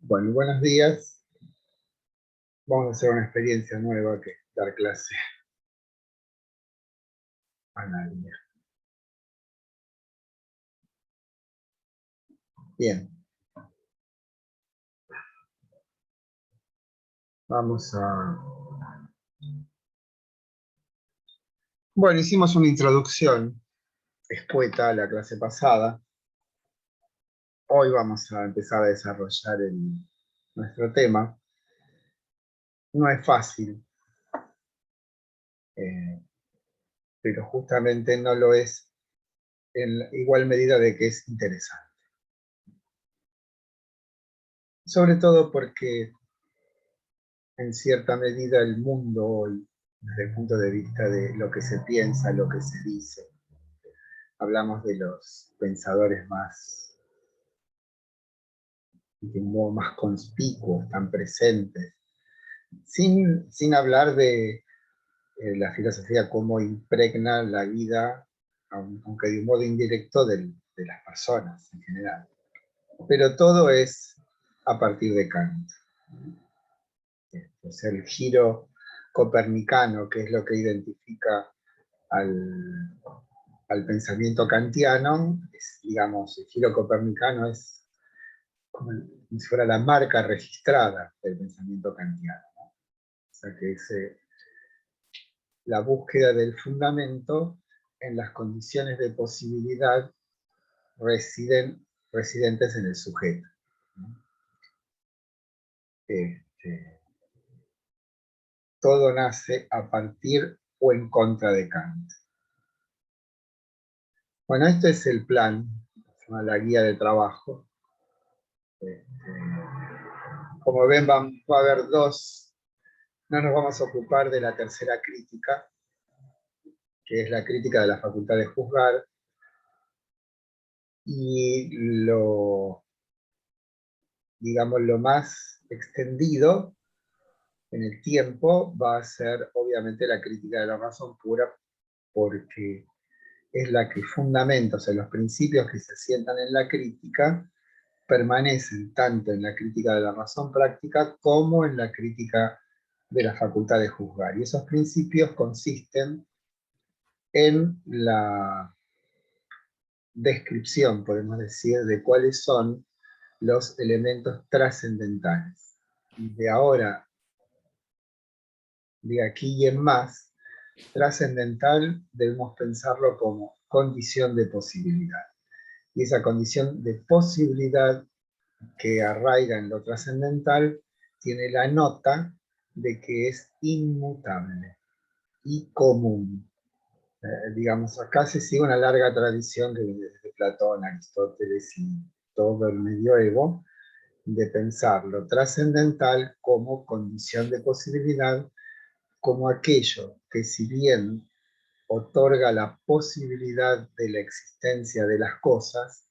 Bueno, buenos días. Vamos a hacer una experiencia nueva que es dar clase a nadie. Bien, vamos a... Bueno, hicimos una introducción escueta a la clase pasada. Hoy vamos a empezar a desarrollar nuestro tema. No es fácil, eh, pero justamente no lo es en igual medida de que es interesante. Sobre todo porque en cierta medida el mundo hoy, desde el punto de vista de lo que se piensa, lo que se dice, hablamos de los pensadores más, de un modo más conspicuos, tan presentes, sin hablar de la filosofía como impregna la vida, aunque de un modo indirecto, de las personas en general. Pero todo es a partir de Kant. O sea, el giro copernicano, que es lo que identifica al pensamiento kantiano, digamos, el giro copernicano es como si fuera la marca registrada del pensamiento kantiano, ¿no? O sea, que es la búsqueda del fundamento en las condiciones de posibilidad residentes en el sujeto, ¿no? Todo nace a partir o en contra de Kant. Bueno, este es el plan, la guía de trabajo. Como ven, va a haber dos. No nos vamos a ocupar de la tercera crítica, que es la crítica de la facultad de juzgar, y digamos, lo más extendido en el tiempo va a ser obviamente la crítica de la razón pura, porque es la que fundamenta, o sea, los principios que se asientan en la crítica permanecen tanto en la crítica de la razón práctica como en la crítica de la facultad de juzgar. Y esos principios consisten en la descripción, podemos decir, de cuáles son los elementos trascendentales. Y de ahora, de aquí y en más, trascendental debemos pensarlo como condición de posibilidad. Y esa condición de posibilidad que arraiga en lo trascendental tiene la nota de que es inmutable y común. Digamos, acá se sigue una larga tradición que viene desde Platón, Aristóteles y todo el medioevo, de pensar lo trascendental como condición de posibilidad, como aquello que si bien otorga la posibilidad de la existencia de las cosas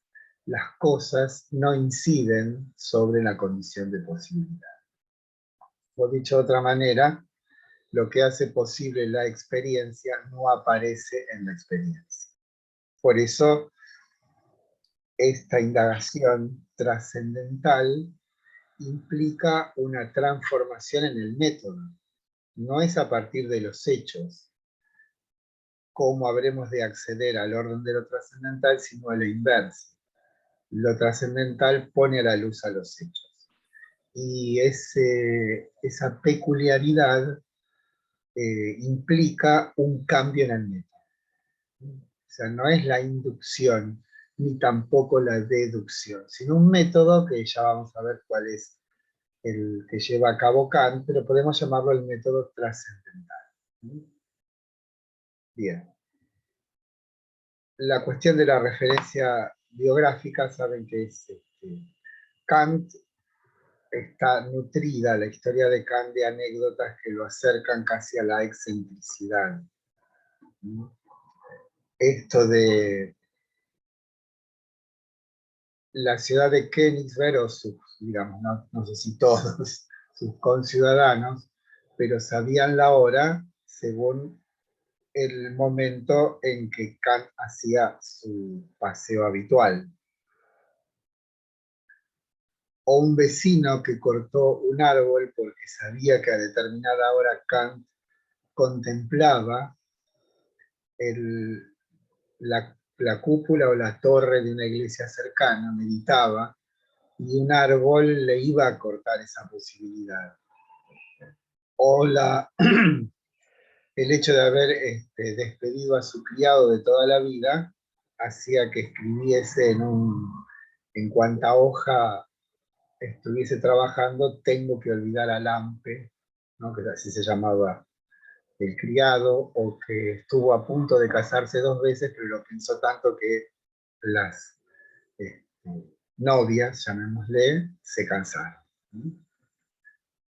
no inciden sobre la condición de posibilidad. O dicho de otra manera, lo que hace posible la experiencia no aparece en la experiencia. Por eso, esta indagación trascendental implica una transformación en el método. No es a partir de los hechos cómo habremos de acceder al orden de lo trascendental, sino a la inversa. Lo trascendental pone a la luz a los hechos. Y esa peculiaridad implica un cambio en el método. O sea, no es la inducción ni tampoco la deducción, sino un método que ya vamos a ver cuál es el que lleva a cabo Kant, pero podemos llamarlo el método trascendental. Bien. La cuestión de la referencia biográfica, saben que es Kant está nutrida, la historia de Kant, de anécdotas que lo acercan casi a la excentricidad. Esto de la ciudad de Königsberg, o sus, digamos, no sé si todos sus conciudadanos, pero sabían la hora según el momento en que Kant hacía su paseo habitual. o un vecino que cortó un árbol porque sabía que a determinada hora Kant contemplaba la cúpula o la torre de una iglesia cercana, meditaba, y un árbol le iba a cortar esa posibilidad. O el hecho de haber despedido a su criado de toda la vida hacía que escribiese en cuanta hoja estuviese trabajando, tengo que olvidar a Lampe, ¿no? Que así se llamaba el criado, o que estuvo a punto de casarse 2 veces, pero lo pensó tanto que las este, novias, llamémosle, se cansaron.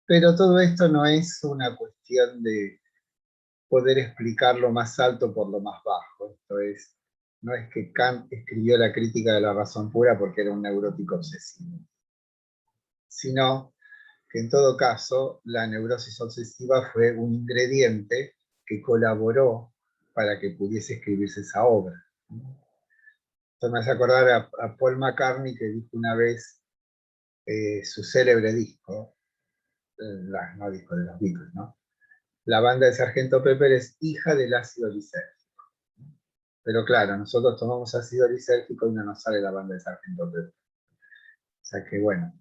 Pero todo esto no es una cuestión de poder explicar lo más alto por lo más bajo. Esto es, no es que Kant escribió la crítica de la razón pura porque era un neurótico obsesivo, sino que en todo caso la neurosis obsesiva fue un ingrediente que colaboró para que pudiese escribirse esa obra. Esto me hace acordar a Paul McCartney, que dijo una vez su célebre disco, no disco de los Beatles, ¿no? La banda de Sargento Pepper es hija del ácido lisérgico. Pero claro, nosotros tomamos ácido lisérgico y no nos sale la banda de Sargento Pepper. O sea que bueno,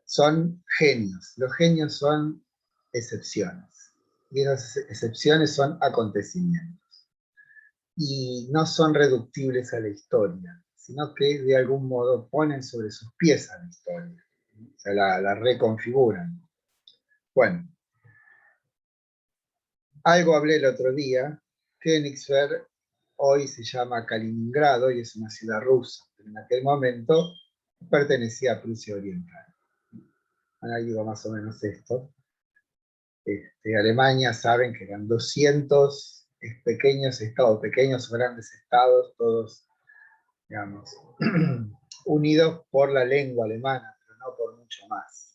son genios. Los genios son excepciones. Y esas excepciones son acontecimientos. Y no son reductibles a la historia, sino que de algún modo ponen sobre sus pies a la historia. O sea, la reconfiguran. Bueno, algo hablé el otro día. Königsberg hoy se llama Kaliningrado y es una ciudad rusa, pero en aquel momento pertenecía a Prusia Oriental. Ahora digo más o menos esto. Alemania, saben que eran 200 pequeños estados, pequeños o grandes estados, todos, digamos, unidos por la lengua alemana, pero no por mucho más.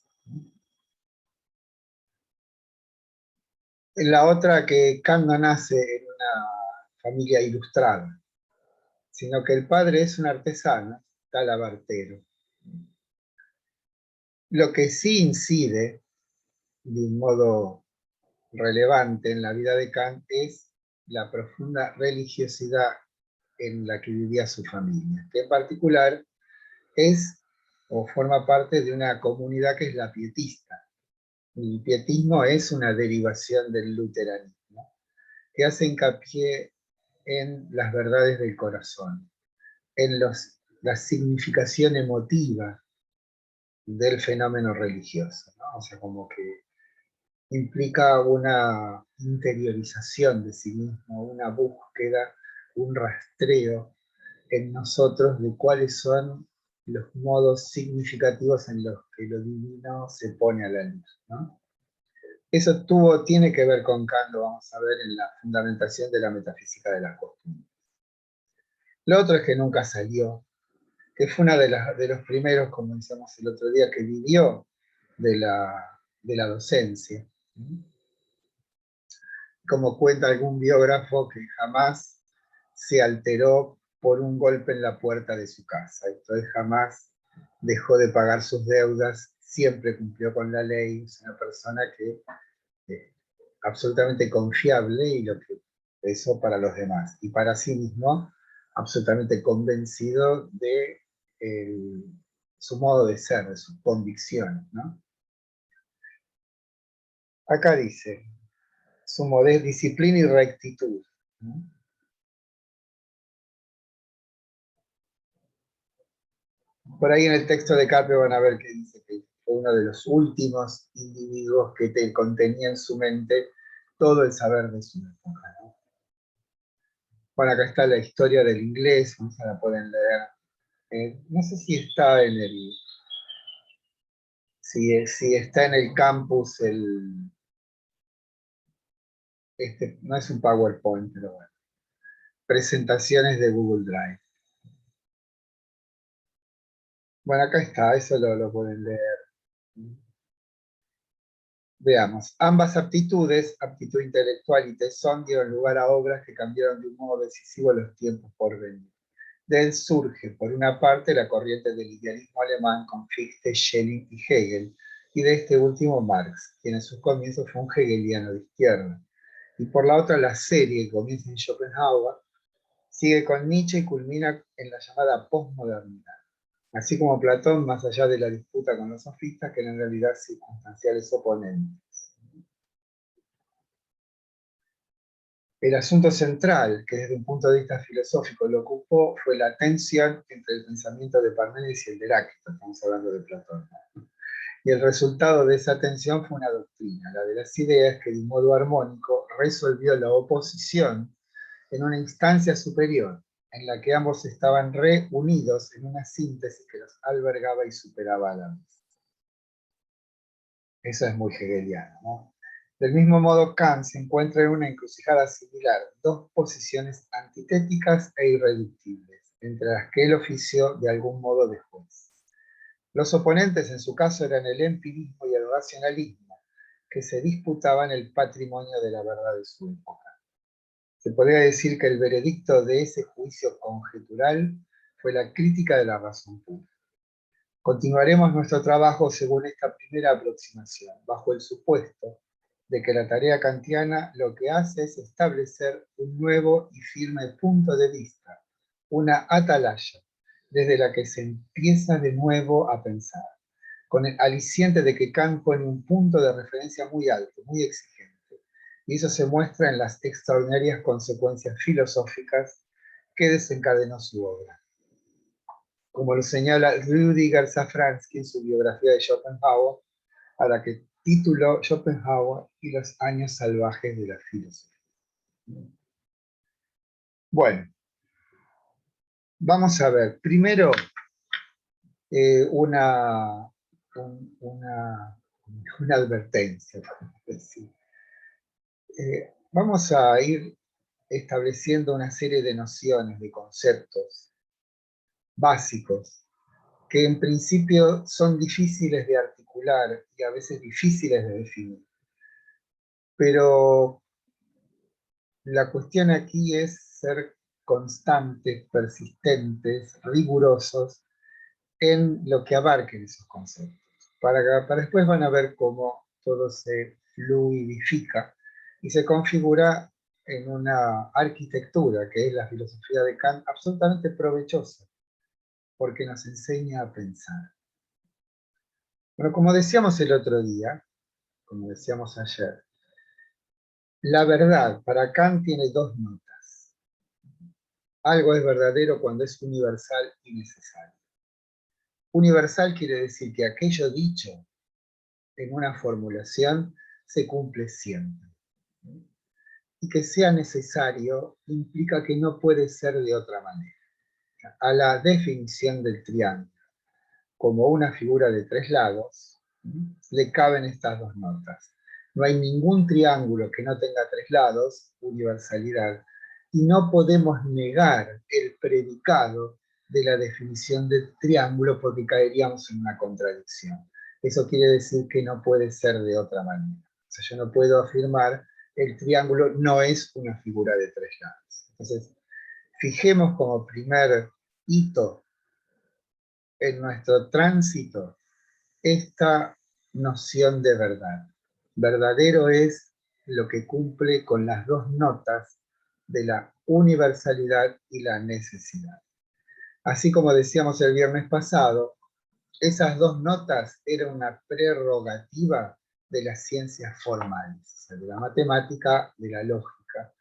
La otra, que Kant no nace en una familia ilustrada, sino que el padre es un artesano, talabartero. Lo que sí incide de un modo relevante en la vida de Kant es la profunda religiosidad en la que vivía su familia, que en particular es o forma parte de una comunidad que es la pietista. El pietismo es una derivación del luteranismo, que hace hincapié en las verdades del corazón, en la significación emotiva del fenómeno religioso, ¿no? O sea, como que implica una interiorización de sí mismo, una búsqueda, un rastreo en nosotros de cuáles son los modos significativos en los que lo divino se pone a la luz, ¿no? Eso tiene que ver con Kant, lo vamos a ver en la fundamentación de la metafísica de las costumbres. Lo otro es que nunca salió, que fue una de los primeros, como decíamos el otro día, que vivió de la docencia. Como cuenta algún biógrafo, que jamás se alteró por un golpe en la puerta de su casa. Entonces jamás dejó de pagar sus deudas, siempre cumplió con la ley, es una persona que absolutamente confiable y lo que eso para los demás. Y para sí mismo, absolutamente convencido de su modo de ser, de sus convicciones, ¿no? Acá dice, su disciplina y rectitud, ¿no? Por ahí en el texto de Carpio van a ver que dice que fue uno de los últimos individuos que contenía en su mente todo el saber de su época, ¿no? Bueno, acá está la historia del inglés, no se la pueden leer. No sé si está en si está en el campus, no es un PowerPoint, pero bueno, presentaciones de Google Drive. Bueno, acá está, eso lo pueden leer. Veamos, ambas aptitudes, aptitud intelectual y tesón, dieron lugar a obras que cambiaron de un modo decisivo los tiempos por venir. De él surge, por una parte, la corriente del idealismo alemán con Fichte, Schelling y Hegel, y de este último Marx, quien en sus comienzos fue un hegeliano de izquierda. Y por la otra, la serie que comienza en Schopenhauer, sigue con Nietzsche y culmina en la llamada posmodernidad. Así como Platón, más allá de la disputa con los sofistas, que eran en realidad circunstanciales oponentes. El asunto central, que desde un punto de vista filosófico lo ocupó, fue la tensión entre el pensamiento de Parménides y el de Heráclito, estamos hablando de Platón. Y el resultado de esa tensión fue una doctrina, la de las ideas, que de un modo armónico resolvió la oposición en una instancia superior, en la que ambos estaban reunidos en una síntesis que los albergaba y superaba a la vez. Eso es muy hegeliano, ¿no? Del mismo modo, Kant se encuentra en una encrucijada similar, dos posiciones antitéticas e irreductibles, entre las que él ofició de algún modo de juez. Los oponentes en su caso eran el empirismo y el racionalismo, que se disputaban el patrimonio de la verdad de su época. Se podría decir que el veredicto de ese juicio conjetural fue la crítica de la razón pura. Continuaremos nuestro trabajo según esta primera aproximación, bajo el supuesto de que la tarea kantiana lo que hace es establecer un nuevo y firme punto de vista, una atalaya, desde la que se empieza de nuevo a pensar, con el aliciente de que Kant pone un punto de referencia muy alto, muy exigente, y eso se muestra en las extraordinarias consecuencias filosóficas que desencadenó su obra. Como lo señala Rüdiger Safransky en su biografía de Schopenhauer, a la que tituló Schopenhauer y los años salvajes de la filosofía. Bueno, vamos a ver. Primero, una advertencia, podemos decir. Vamos a ir estableciendo una serie de nociones, de conceptos básicos, que en principio son difíciles de articular y a veces difíciles de definir. Pero la cuestión aquí es ser constantes, persistentes, rigurosos en lo que abarquen esos conceptos. Para después van a ver cómo todo se fluidifica y se configura en una arquitectura, que es la filosofía de Kant, absolutamente provechosa, porque nos enseña a pensar. Bueno, como decíamos el otro día, como decíamos ayer, la verdad para Kant tiene dos notas. Algo es verdadero cuando es universal y necesario. Universal quiere decir que aquello dicho en una formulación se cumple siempre. Y que sea necesario implica que no puede ser de otra manera. A la definición del triángulo como una figura de tres lados, le caben estas dos notas. No hay ningún triángulo que no tenga tres lados, universalidad, y no podemos negar el predicado de la definición del triángulo porque caeríamos en una contradicción. Eso quiere decir que no puede ser de otra manera. O sea, yo no puedo afirmar el triángulo no es una figura de tres lados. Entonces, fijemos como primer hito en nuestro tránsito esta noción de verdad. Verdadero es lo que cumple con las dos notas de la universalidad y la necesidad. Así como decíamos el viernes pasado, esas dos notas eran una prerrogativa de las ciencias formales, o sea, de la matemática, de la lógica.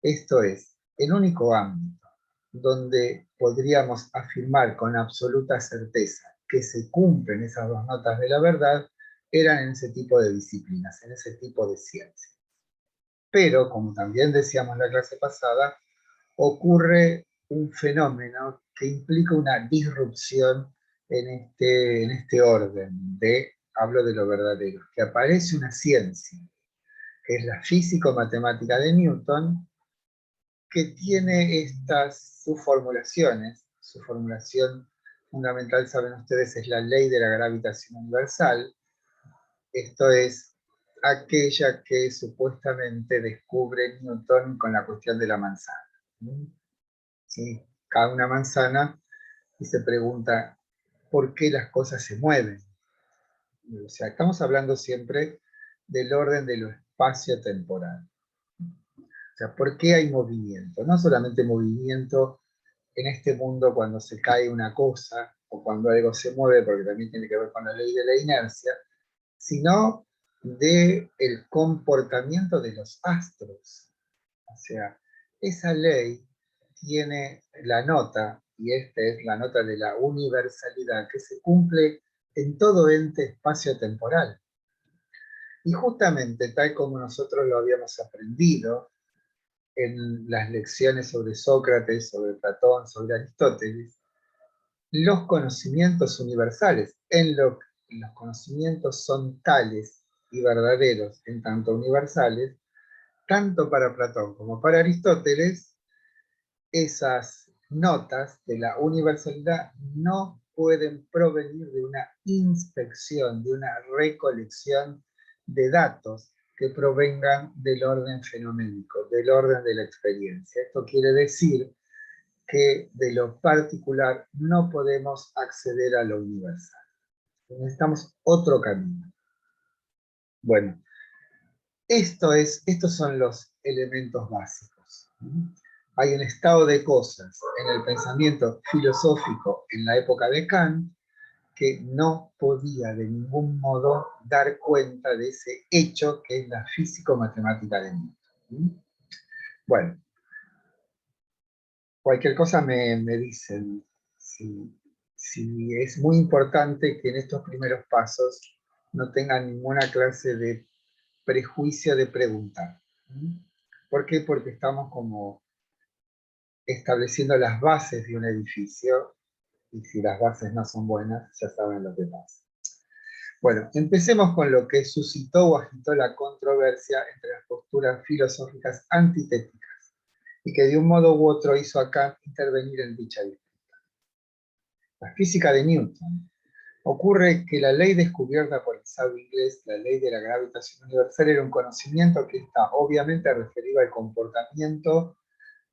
Esto es, el único ámbito donde podríamos afirmar con absoluta certeza que se cumplen esas dos notas de la verdad eran en ese tipo de disciplinas, en ese tipo de ciencias. Pero, como también decíamos en la clase pasada, ocurre un fenómeno que implica una disrupción en este orden hablo de lo verdadero, que aparece una ciencia, que es la físico-matemática de Newton, que tiene sus formulaciones. Su formulación fundamental, saben ustedes, es la ley de la gravitación universal. Esto es aquella que supuestamente descubre Newton con la cuestión de la manzana. ¿Sí? cae una manzana y se pregunta por qué las cosas se mueven. O sea, estamos hablando siempre del orden de lo espacio-temporal. O sea, ¿por qué hay movimiento? No solamente movimiento en este mundo cuando se cae una cosa o cuando algo se mueve, porque también tiene que ver con la ley de la inercia, sino del comportamiento de los astros. O sea, esa ley tiene la nota, y esta es la nota de la universalidad, que se cumple en todo ente espacio-temporal. Y justamente tal como nosotros lo habíamos aprendido en las lecciones sobre Sócrates, sobre Platón, sobre Aristóteles, los conocimientos universales, los conocimientos son tales y verdaderos en tanto universales, tanto para Platón como para Aristóteles, esas notas de la universalidad no pueden provenir de una inspección, de una recolección de datos que provengan del orden fenoménico, del orden de la experiencia. Esto quiere decir que de lo particular no podemos acceder a lo universal. Necesitamos otro camino. Bueno, estos son los elementos básicos. Hay un estado de cosas en el pensamiento filosófico en la época de Kant que no podía de ningún modo dar cuenta de ese hecho que es la físico-matemática de Newton. Bueno, cualquier cosa me dicen si es muy importante que en estos primeros pasos no tengan ninguna clase de prejuicio de preguntar. ¿Por qué? Porque estamos como estableciendo las bases de un edificio, y si las bases no son buenas, ya saben lo que pasa. Bueno, empecemos con lo que suscitó o agitó la controversia entre las posturas filosóficas antitéticas, y que de un modo u otro hizo a Kant intervenir en dicha disputa. La física de Newton. Ocurre que la ley descubierta por el sabio inglés, la ley de la gravitación universal, era un conocimiento que está obviamente referido al comportamiento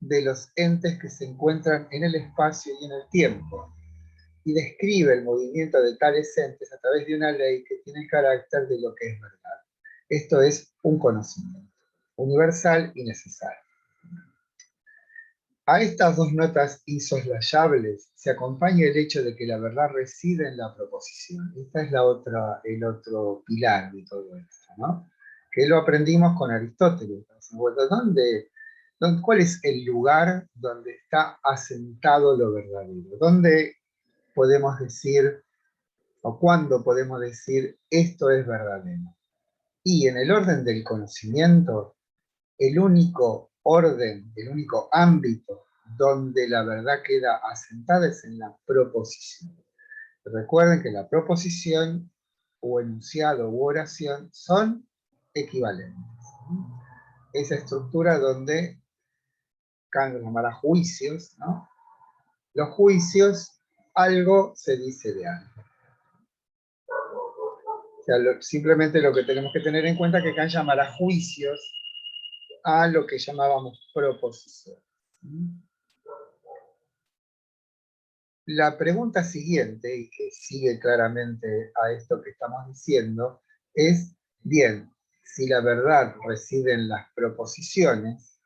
de los entes que se encuentran en el espacio y en el tiempo, y describe el movimiento de tales entes a través de una ley que tiene el carácter de lo que es verdad. Esto es un conocimiento universal y necesario. A estas dos notas insoslayables se acompaña el hecho de que la verdad reside en la proposición. Esta es el otro pilar de todo esto, ¿no? Que lo aprendimos con Aristóteles. ¿Cuál es el lugar donde está asentado lo verdadero? ¿Dónde podemos decir, o cuándo podemos decir, esto es verdadero? Y en el orden del conocimiento, el único orden, el único ámbito donde la verdad queda asentada es en la proposición. Recuerden que la proposición o enunciado u oración son equivalentes. Esa estructura donde Kant los llamará juicios, ¿no? Los juicios, algo se dice de algo. O sea, simplemente lo que tenemos que tener en cuenta es que Kant llamará juicios a lo que llamábamos proposición. La pregunta siguiente, y que sigue claramente a esto que estamos diciendo, es, bien, si la verdad reside en las proposiciones,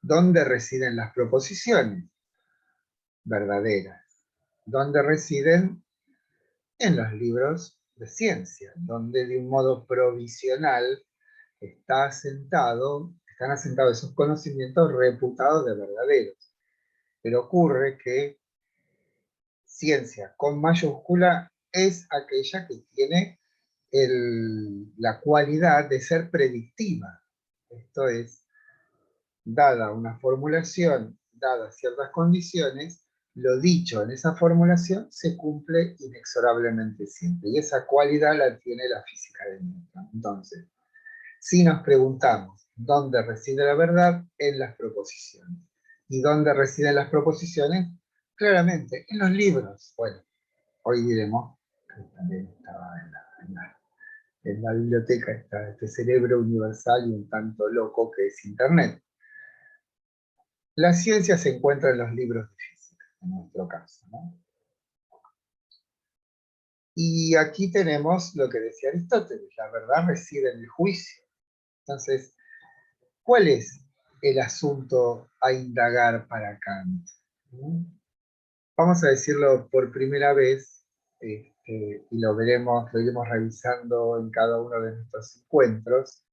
¿dónde residen las proposiciones verdaderas? ¿Dónde residen? En los libros de ciencia, donde de un modo provisional están asentados esos conocimientos reputados de verdaderos. Pero ocurre que ciencia con mayúscula es aquella que tiene la cualidad de ser predictiva. Esto es, dada una formulación, dadas ciertas condiciones, lo dicho en esa formulación se cumple inexorablemente siempre. Y esa cualidad la tiene la física de Newton. Entonces, si nos preguntamos dónde reside la verdad, en las proposiciones. ¿Y dónde residen las proposiciones? Claramente, en los libros. Bueno, hoy diremos que también estaba en la biblioteca, está este cerebro universal y un tanto loco que es Internet. La ciencia se encuentra en los libros de física. en nuestro caso, ¿no? Y aquí tenemos lo que decía Aristóteles, la verdad reside en el juicio. Entonces, ¿cuál es el asunto a indagar para Kant? ¿Mm? Vamos a decirlo por primera vez, y lo iremos revisando en cada uno de nuestros encuentros,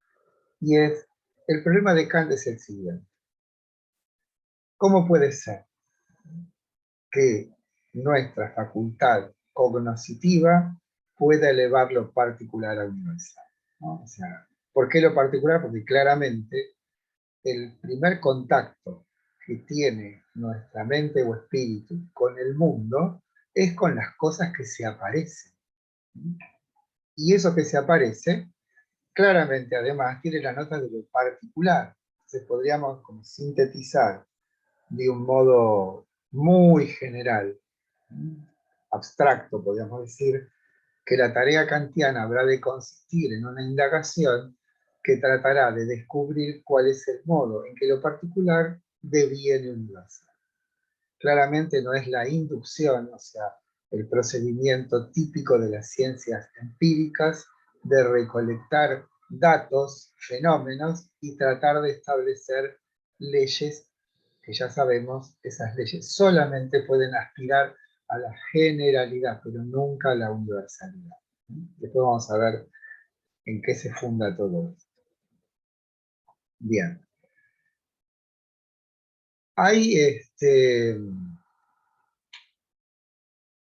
y es, el problema de Kant es el siguiente. ¿Cómo puede ser que nuestra facultad cognoscitiva pueda elevar lo particular a universal? ¿No? O sea, ¿por qué lo particular? Porque claramente el primer contacto que tiene nuestra mente o espíritu con el mundo es con las cosas que se aparecen. Y eso que se aparece, claramente además tiene la nota de lo particular. Entonces podríamos como sintetizar de un modo muy general, abstracto, podríamos decir, que la tarea kantiana habrá de consistir en una indagación que tratará de descubrir cuál es el modo en que lo particular deviene universal. Claramente no es la inducción, o sea, el procedimiento típico de las ciencias empíricas de recolectar datos, fenómenos y tratar de establecer leyes que ya sabemos, esas leyes solamente pueden aspirar a la generalidad, pero nunca a la universalidad. Después vamos a ver en qué se funda todo esto. Bien. Hay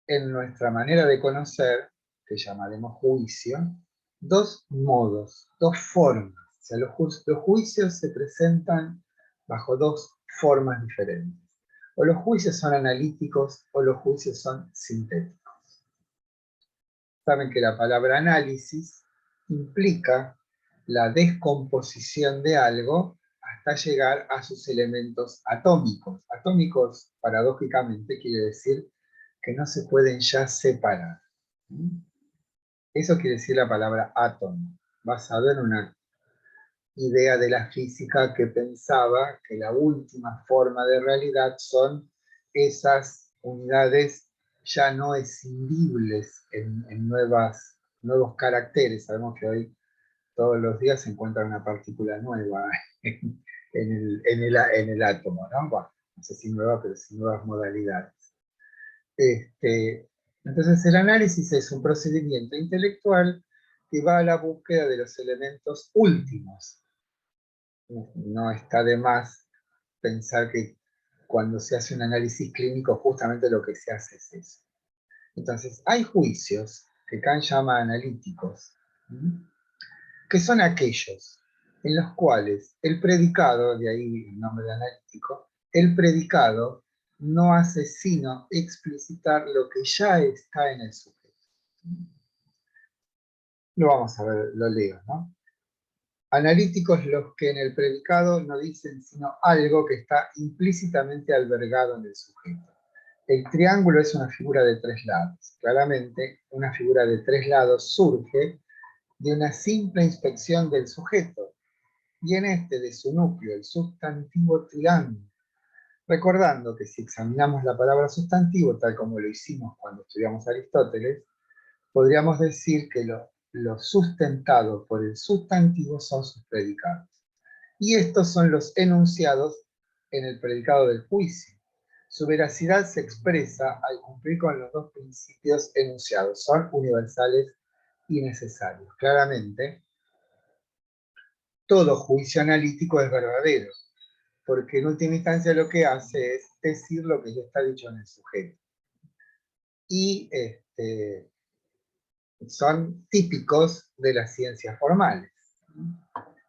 en nuestra manera de conocer, que llamaremos juicio, dos modos, dos formas. O sea, los juicios se presentan bajo dos formas diferentes. O los juicios son analíticos o los juicios son sintéticos. Saben que la palabra análisis implica la descomposición de algo hasta llegar a sus elementos atómicos. Atómicos, paradójicamente, quiere decir que no se pueden ya separar. Eso quiere decir la palabra átomo. Basado en una idea de la física que pensaba que la última forma de realidad son esas unidades ya no escindibles en nuevos caracteres. Sabemos que hoy todos los días se encuentra una partícula nueva en el átomo, ¿no? Bueno, no sé si nueva, pero sí nuevas modalidades. Entonces el análisis es un procedimiento intelectual que va a la búsqueda de los elementos últimos. No está de más pensar que cuando se hace un análisis clínico justamente lo que se hace es eso. Entonces hay juicios que Kant llama analíticos, que son aquellos en los cuales el predicado, de ahí el nombre de analítico, el predicado no hace sino explicitar lo que ya está en el sujeto. Lo vamos a ver, lo leo, ¿no? Analíticos los que en el predicado no dicen sino algo que está implícitamente albergado en el sujeto. El triángulo es una figura de tres lados. Claramente, una figura de tres lados surge de una simple inspección del sujeto, y en este de su núcleo, el sustantivo triángulo. Recordando que si examinamos la palabra sustantivo, tal como lo hicimos cuando estudiamos Aristóteles, podríamos decir que lo sustentado por el sustantivo son sus predicados. Y estos son los enunciados en el predicado del juicio. Su veracidad se expresa al cumplir con los dos principios enunciados. Son universales y necesarios. Claramente, todo juicio analítico es verdadero, porque en última instancia lo que hace es decir lo que ya está dicho en el sujeto. Y son típicos de las ciencias formales,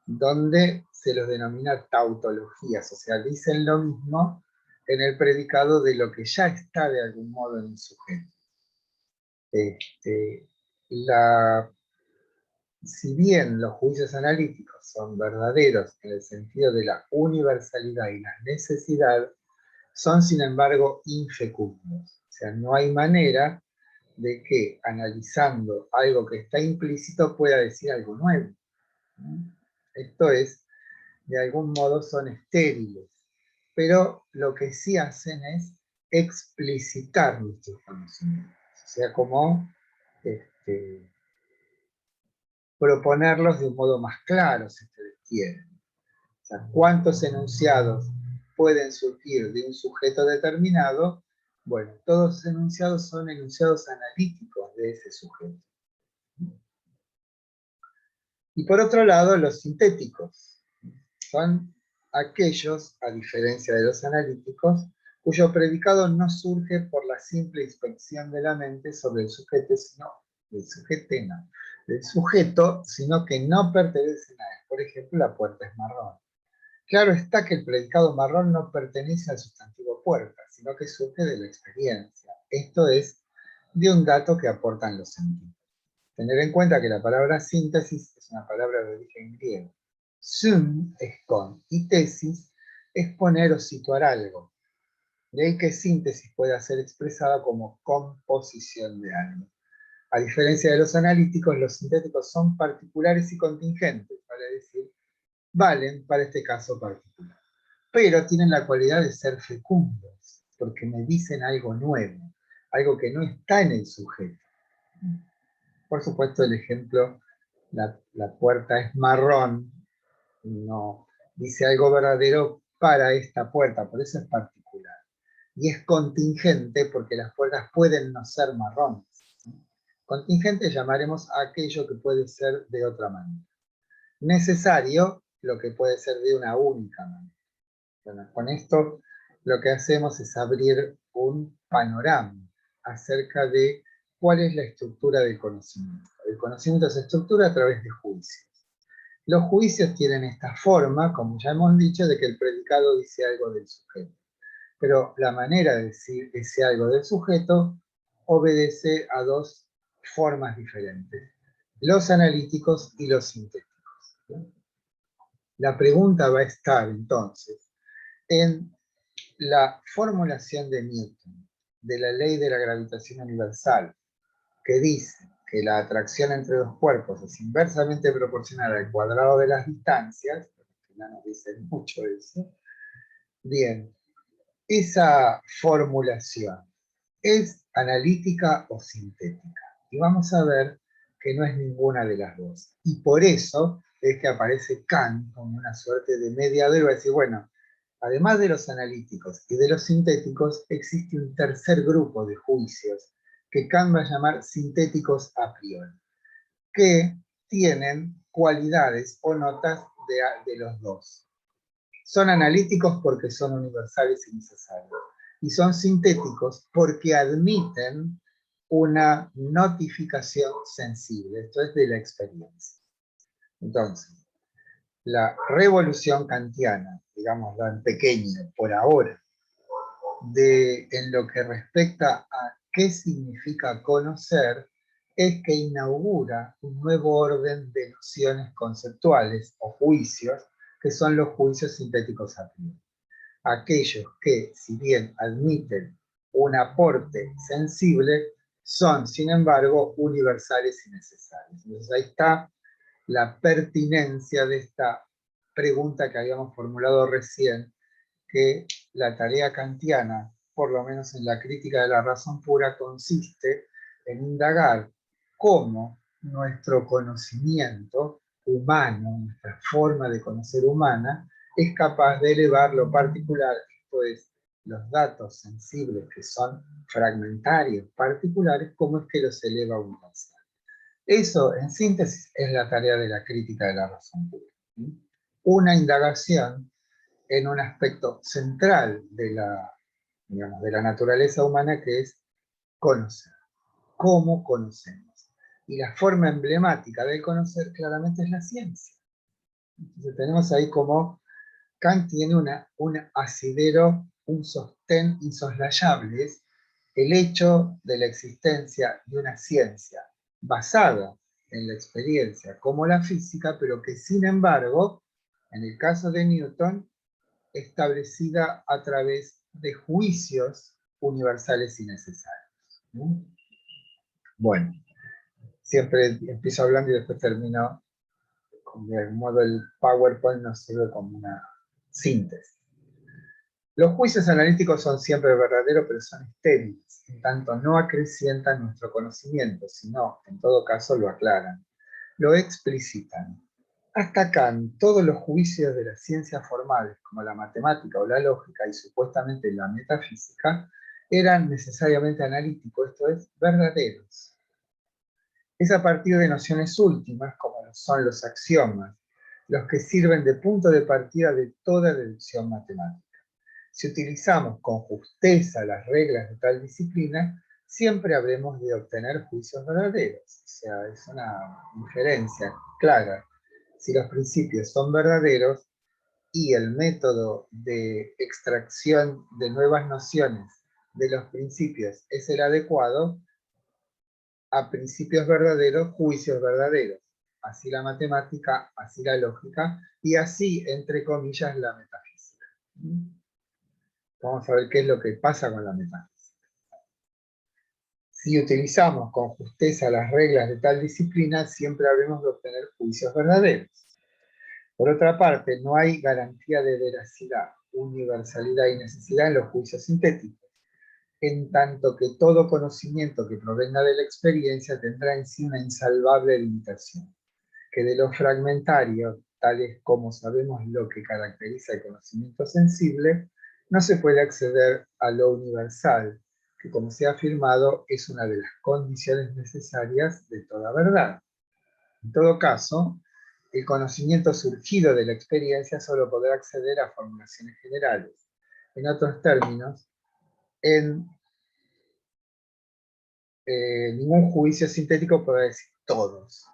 donde se los denomina tautologías, o sea, dicen lo mismo en el predicado de lo que ya está de algún modo en el sujeto. Si bien los juicios analíticos son verdaderos en el sentido de la universalidad y la necesidad, son sin embargo infecundos. O sea, no hay manera de que analizando algo que está implícito pueda decir algo nuevo. Esto es, de algún modo son estériles, pero lo que sí hacen es explicitar nuestros conocimientos, o sea, como proponerlos de un modo más claro, si ustedes quieren. O sea, ¿cuántos enunciados pueden surgir de un sujeto determinado? Bueno, todos los enunciados son enunciados analíticos de ese sujeto. Y por otro lado, los sintéticos son aquellos, a diferencia de los analíticos, cuyo predicado no surge por la simple inspección de la mente sobre el sujeto, sino que no pertenecen a él. Por ejemplo, la puerta es marrón. Claro está que el predicado marrón no pertenece al sustantivo puerta, sino que surge de la experiencia. Esto es de un dato que aportan los sentidos. Tener en cuenta que la palabra síntesis es una palabra de origen griego. Syn es con, y tesis es poner o situar algo. De ahí que síntesis pueda ser expresada como composición de algo. A diferencia de los analíticos, los sintéticos son particulares y contingentes, vale decir, valen para este caso particular. Pero tienen la cualidad de ser fecundos, porque me dicen algo nuevo, algo que no está en el sujeto. Por supuesto, el ejemplo, la puerta es marrón, no dice algo verdadero para esta puerta, por eso es particular. Y es contingente porque las puertas pueden no ser marrones. Contingente llamaremos a aquello que puede ser de otra manera. Necesario, lo que puede ser de una única manera. Bueno, con esto lo que hacemos es abrir un panorama acerca de cuál es la estructura del conocimiento. El conocimiento se estructura a través de juicios. Los juicios tienen esta forma, como ya hemos dicho, de que el predicado dice algo del sujeto. Pero la manera de decir ese algo del sujeto obedece a dos formas diferentes: los analíticos y los sintéticos. La pregunta va a estar entonces en la formulación de Newton de la ley de la gravitación universal, que dice que la atracción entre dos cuerpos es inversamente proporcional al cuadrado de las distancias, que no nos dicen mucho eso. Bien, esa formulación ¿es analítica o sintética? Y vamos a ver que no es ninguna de las dos. Y por eso es que aparece Kant como una suerte de mediador y va a decir, bueno, además de los analíticos y de los sintéticos, existe un tercer grupo de juicios que Kant va a llamar sintéticos a priori, que tienen cualidades o notas de los dos. Son analíticos porque son universales y necesarios. Y son sintéticos porque admiten una notificación sensible, esto es de la experiencia. Entonces, la revolución kantiana, digámoslo en pequeño por ahora, en lo que respecta a qué significa conocer, es que inaugura un nuevo orden de nociones conceptuales o juicios, que son los juicios sintéticos a priori. Aquellos que, si bien admiten un aporte sensible, son, sin embargo, universales y necesarios. Entonces ahí está la pertinencia de esta pregunta que habíamos formulado recién, que la tarea kantiana, por lo menos en la crítica de la razón pura, consiste en indagar cómo nuestro conocimiento humano, nuestra forma de conocer humana, es capaz de elevar lo particular, esto es, los datos sensibles que son fragmentarios, particulares, cómo es que los eleva a universal. Eso, en síntesis, es la tarea de la crítica de la razón pura. Una indagación en un aspecto central de la naturaleza humana, que es conocer. ¿Cómo conocemos? Y la forma emblemática del conocer claramente es la ciencia. Entonces tenemos ahí como Kant tiene un asidero, un sostén insoslayable, es el hecho de la existencia de una ciencia basada en la experiencia como la física, pero que sin embargo, en el caso de Newton, establecida a través de juicios universales y necesarios. Bueno, siempre empiezo hablando y después termino, de algún modo el PowerPoint nos sirve como una síntesis. Los juicios analíticos son siempre verdaderos, pero son estériles, en tanto no acrecientan nuestro conocimiento, sino, en todo caso, lo aclaran, lo explicitan. Hasta Kant, todos los juicios de las ciencias formales, como la matemática o la lógica y supuestamente la metafísica, eran necesariamente analíticos, esto es, verdaderos. Es a partir de nociones últimas, como son los axiomas, los que sirven de punto de partida de toda deducción matemática. Si utilizamos con justeza las reglas de tal disciplina, siempre habremos de obtener juicios verdaderos. O sea, es una diferencia clara. Si los principios son verdaderos y el método de extracción de nuevas nociones de los principios es el adecuado, a principios verdaderos, juicios verdaderos. Así la matemática, así la lógica, y así, entre comillas, la metafísica. Vamos a ver qué es lo que pasa con la metafísica. Si utilizamos con justeza las reglas de tal disciplina, siempre habremos de obtener juicios verdaderos. Por otra parte, no hay garantía de veracidad, universalidad y necesidad en los juicios sintéticos, en tanto que todo conocimiento que provenga de la experiencia tendrá en sí una insalvable limitación, que de lo fragmentario, tales como sabemos lo que caracteriza el conocimiento sensible, no se puede acceder a lo universal, que como se ha afirmado es una de las condiciones necesarias de toda verdad. En todo caso, el conocimiento surgido de la experiencia solo podrá acceder a formulaciones generales. En otros términos, en ningún juicio sintético podrá decir todos,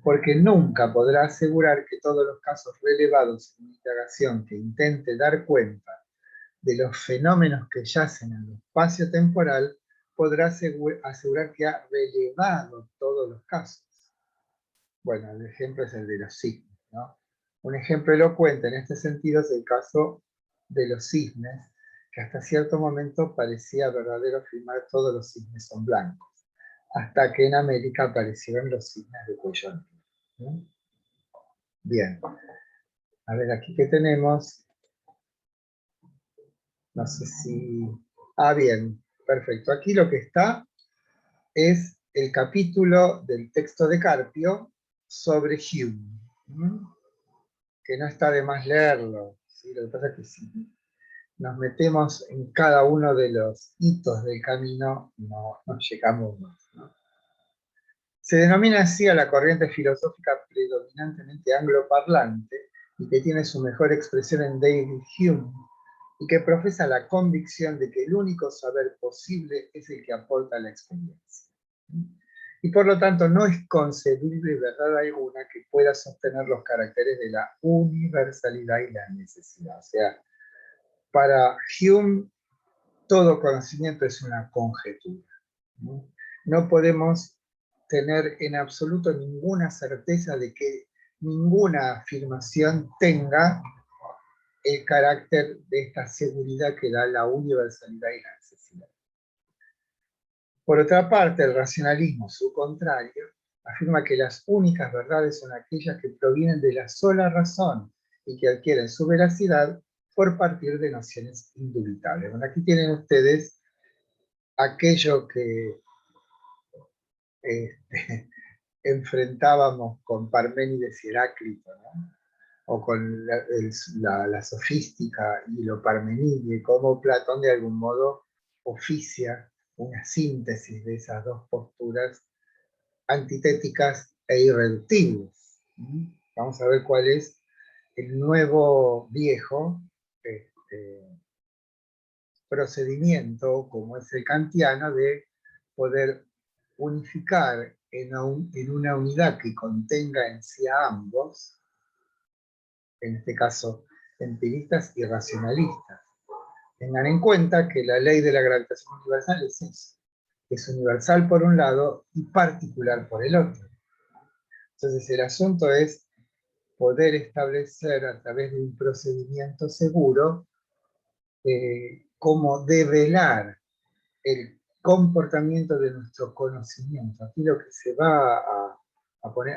porque nunca podrá asegurar que todos los casos relevados en una indagación que intente dar cuenta de los fenómenos que yacen en el espacio temporal podrá asegurar que ha relevado todos los casos. Bueno, el ejemplo es el de los cisnes, ¿no? Un ejemplo elocuente en este sentido es el caso de los cisnes, que hasta cierto momento parecía verdadero afirmar todos los cisnes son blancos, hasta que en América aparecieron los cisnes de cuello negro, ¿no? Bien, a ver aquí que tenemos, no sé si... Ah, bien, perfecto. Aquí lo que está es el capítulo del texto de Carpio sobre Hume, ¿no? Que no está de más leerlo, ¿sí? Lo que pasa es que si nos metemos en cada uno de los hitos del camino, no llegamos más, ¿no? Se denomina así a la corriente filosófica predominantemente angloparlante y que tiene su mejor expresión en David Hume, y que profesa la convicción de que el único saber posible es el que aporta la experiencia. Y por lo tanto no es concebible verdad alguna que pueda sostener los caracteres de la universalidad y la necesidad. O sea, para Hume todo conocimiento es una conjetura. No podemos tener en absoluto ninguna certeza de que ninguna afirmación tenga el carácter de esta seguridad que da la universalidad y la necesidad. Por otra parte, el racionalismo, su contrario, afirma que las únicas verdades son aquellas que provienen de la sola razón y que adquieren su veracidad por partir de nociones indubitables. Bueno, aquí tienen ustedes aquello que enfrentábamos con Parménides y Heráclito, ¿no? O con la sofística y lo parmenide, como Platón de algún modo oficia una síntesis de esas dos posturas antitéticas e irreductibles. Vamos a ver cuál es el nuevo viejo procedimiento, como es el kantiano, de poder unificar en una unidad que contenga en sí a ambos, en este caso empiristas y racionalistas. Tengan en cuenta que la ley de la gravitación universal es eso, es universal por un lado y particular por el otro. Entonces el asunto es poder establecer a través de un procedimiento seguro cómo develar el comportamiento de nuestro conocimiento. Aquí lo que se va a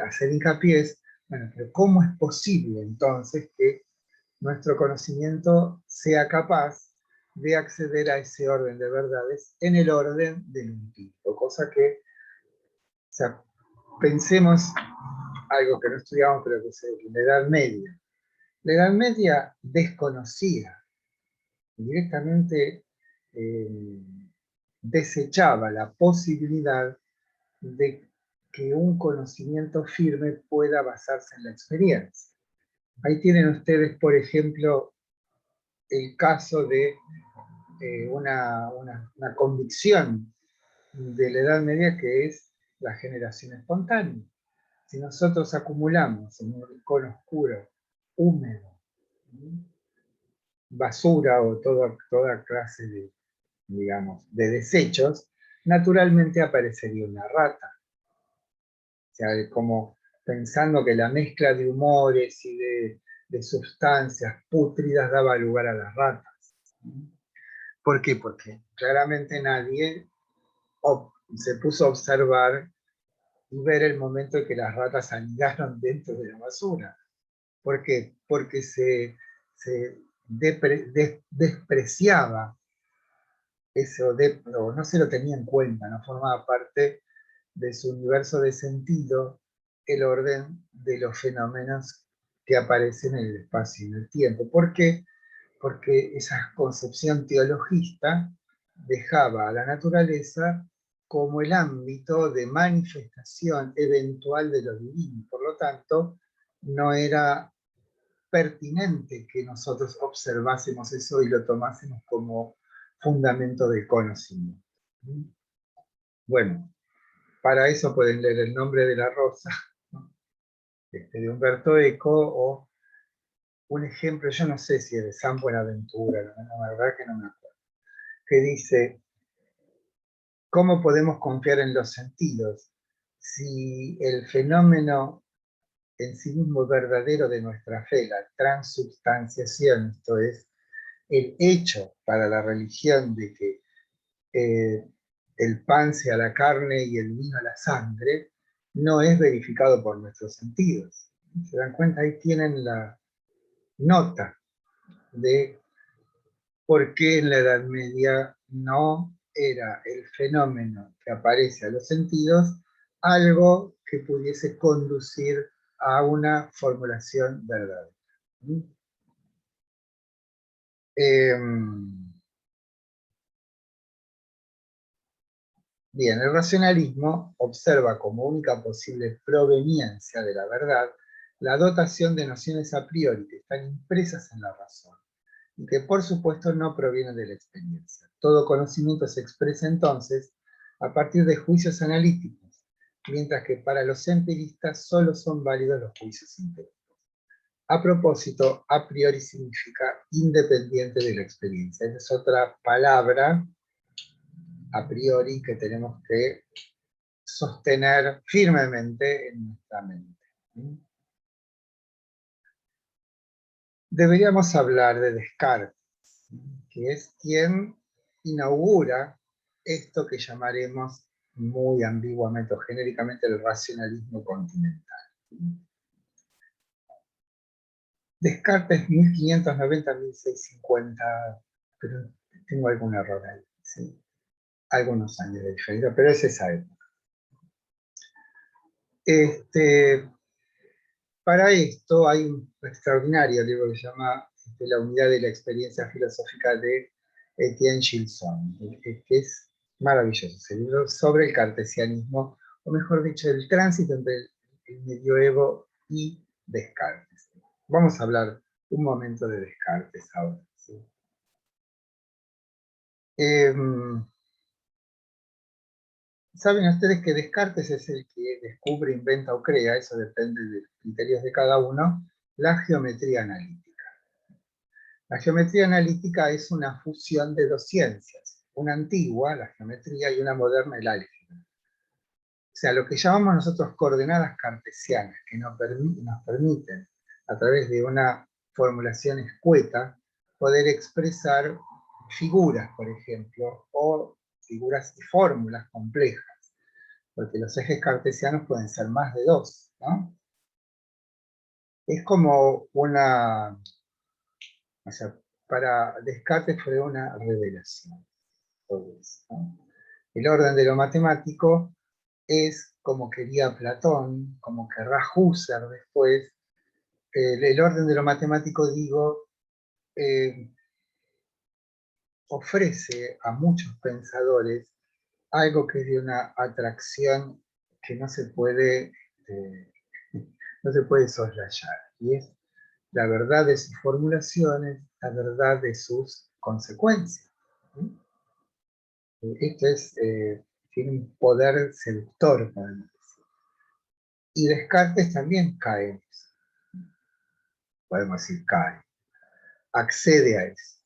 hacer hincapié es, bueno, pero ¿cómo es posible entonces que nuestro conocimiento sea capaz de acceder a ese orden de verdades en el orden del infinito, cosa que, o sea, pensemos algo que no estudiamos, pero que es la Edad Media. La Edad Media desconocía, directamente desechaba la posibilidad de que un conocimiento firme pueda basarse en la experiencia. Ahí tienen ustedes, por ejemplo, el caso de una convicción de la Edad Media, que es la generación espontánea. Si nosotros acumulamos en un rincón oscuro, húmedo, basura o toda clase de, digamos, de desechos, naturalmente aparecería una rata. O sea, como pensando que la mezcla de humores y de sustancias pútridas daba lugar a las ratas. ¿Por qué? Porque claramente nadie se puso a observar y ver el momento en que las ratas anidaron dentro de la basura. ¿Por qué? Porque se despreciaba eso, o no se lo tenía en cuenta, no formaba parte de su universo de sentido el orden de los fenómenos que aparecen en el espacio y en el tiempo. ¿Por qué? Porque esa concepción teologista dejaba a la naturaleza como el ámbito de manifestación eventual de lo divino. Por lo tanto, no era pertinente que nosotros observásemos eso y lo tomásemos como fundamento del conocimiento. Bueno, para eso pueden leer El nombre de la rosa, ¿no? De Humberto Eco, o un ejemplo, yo no sé si es de San Buenaventura, la verdad que no me acuerdo, que dice: ¿cómo podemos confiar en los sentidos si el fenómeno en sí mismo verdadero de nuestra fe, la transubstanciación, esto es, el hecho para la religión de que el pan sea la carne y el vino la sangre, no es verificado por nuestros sentidos? ¿Se dan cuenta? Ahí tienen la nota de por qué en la Edad Media no era el fenómeno que aparece a los sentidos algo que pudiese conducir a una formulación verdadera. Bien, el racionalismo observa como única posible proveniencia de la verdad la dotación de nociones a priori que están impresas en la razón y que por supuesto no provienen de la experiencia. Todo conocimiento se expresa entonces a partir de juicios analíticos, mientras que para los empiristas solo son válidos los juicios empíricos. A propósito, a priori significa independiente de la experiencia. Esa es otra palabra, a priori, que tenemos que sostener firmemente en nuestra mente. Deberíamos hablar de Descartes, que es quien inaugura esto que llamaremos muy ambiguamente o genéricamente el racionalismo continental. Descartes 1590-1650, pero tengo algún error ahí, ¿sí? Algunos años de diferencia, pero es esa época. Para esto hay un extraordinario libro que se llama La unidad de la experiencia filosófica de Etienne Gilson, que es maravilloso, ese libro sobre el cartesianismo, o mejor dicho, el tránsito entre el medioevo y Descartes. Vamos a hablar un momento de Descartes ahora. ¿Sí? Saben ustedes que Descartes es el que descubre, inventa o crea, eso depende de los criterios de cada uno, la geometría analítica. La geometría analítica es una fusión de dos ciencias, una antigua, la geometría, y una moderna, el álgebra. O sea, lo que llamamos nosotros coordenadas cartesianas, que nos permiten, a través de una formulación escueta, poder expresar figuras, por ejemplo, o figuras y fórmulas complejas, porque los ejes cartesianos pueden ser más de dos, ¿no? Es como una... O sea, para Descartes fue una revelación. Todo eso, ¿no? El orden de lo matemático es como quería Platón, como querrá Husserl después. El orden de lo matemático, digo, ofrece a muchos pensadores algo que es de una atracción que no se puede soslayar, y es la verdad de sus formulaciones, la verdad de sus consecuencias. Esto tiene un poder seductor, podemos decir. Y Descartes también cae en eso. Podemos decir cae, accede a eso.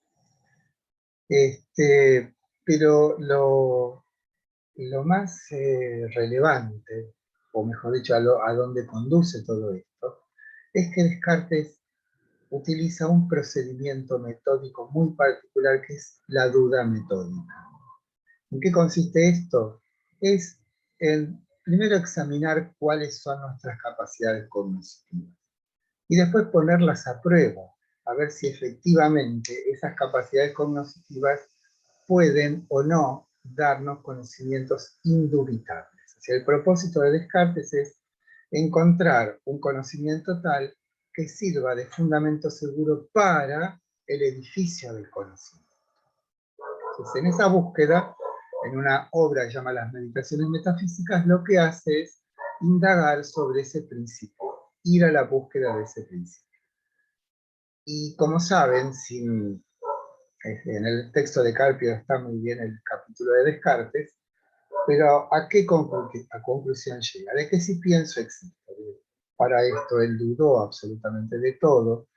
Pero lo más relevante, o mejor dicho, a donde conduce todo esto, es que Descartes utiliza un procedimiento metódico muy particular que es la duda metódica. ¿En qué consiste esto? Es en primero examinar cuáles son nuestras capacidades cognitivas y después ponerlas a prueba, a ver si efectivamente esas capacidades cognitivas pueden o no darnos conocimientos indubitables. O sea, el propósito de Descartes es encontrar un conocimiento tal que sirva de fundamento seguro para el edificio del conocimiento. Entonces, en esa búsqueda, en una obra que se llama Las Meditaciones Metafísicas, lo que hace es indagar sobre ese principio, ir a la búsqueda de ese principio. Y como saben, en el texto de Carpio está muy bien el capítulo de Descartes, pero ¿a qué conclusión llega? De que si pienso existe. Para esto él dudó absolutamente de todo,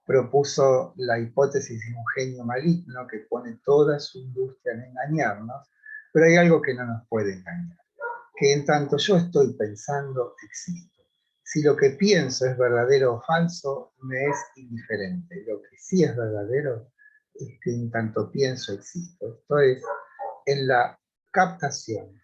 propuso la hipótesis de un genio maligno que pone toda su industria en engañarnos, pero hay algo que no nos puede engañar, que en tanto yo estoy pensando, existo. Si lo que pienso es verdadero o falso, me es indiferente. Lo que sí es verdadero es que en tanto pienso, existo. Esto es, en la captación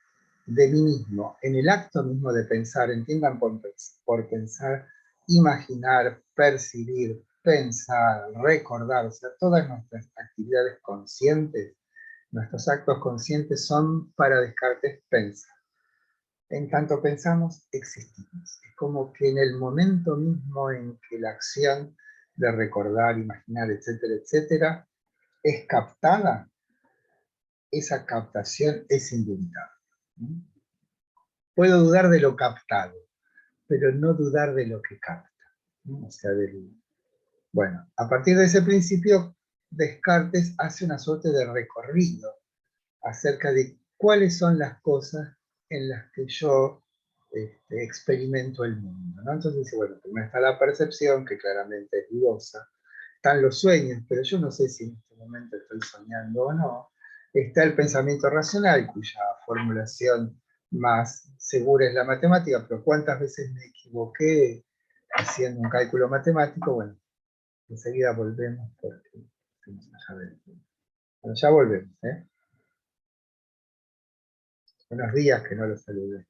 de mí mismo, en el acto mismo de pensar, entiendan por pensar, imaginar, percibir, pensar, recordar, o sea, todas nuestras actividades conscientes, nuestros actos conscientes son para Descartes pensar. En tanto pensamos, existimos. Es como que en el momento mismo en que la acción de recordar, imaginar, etcétera, etcétera, es captada, esa captación es indubitable. Puedo dudar de lo captado, pero no dudar de lo que capta. O sea, bueno, a partir de ese principio, Descartes hace una suerte de recorrido acerca de cuáles son las cosas en las que yo experimento el mundo, ¿no? Entonces dice, bueno, primero está la percepción, que claramente es dudosa, están los sueños, pero yo no sé si en este momento estoy soñando o no, está el pensamiento racional, cuya formulación más segura es la matemática, pero cuántas veces me equivoqué haciendo un cálculo matemático, bueno, enseguida volvemos porque bueno, ya volvemos, ¿eh? Unos días que no los saludé.